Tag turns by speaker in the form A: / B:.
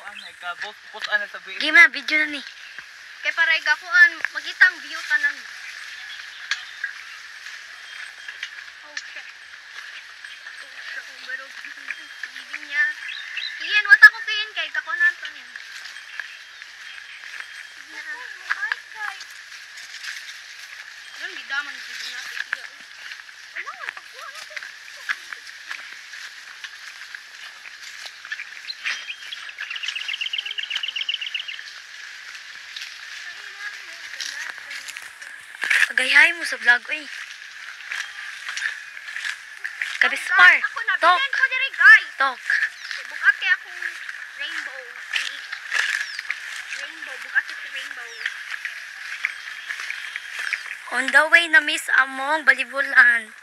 A: Anay ka, post ana sa video.
B: Gima, video na ni.
C: Kay para igakuan, magita ang view tanan. Oh shit. Pero hindi niya. Iyan, wata ko kayin kay kakunan to niya. Yan, gidaman gid na siya. Ano nga, pagkuha natin.
B: Pagayahay mo sa vlog, uy. Kabispar.
C: Ako na,
B: Tok.
C: bilan ko diri guys.
B: Tok.
C: Bugat kay akong rainbow. Bugat si rainbow.
B: On the way na miss among balibulan.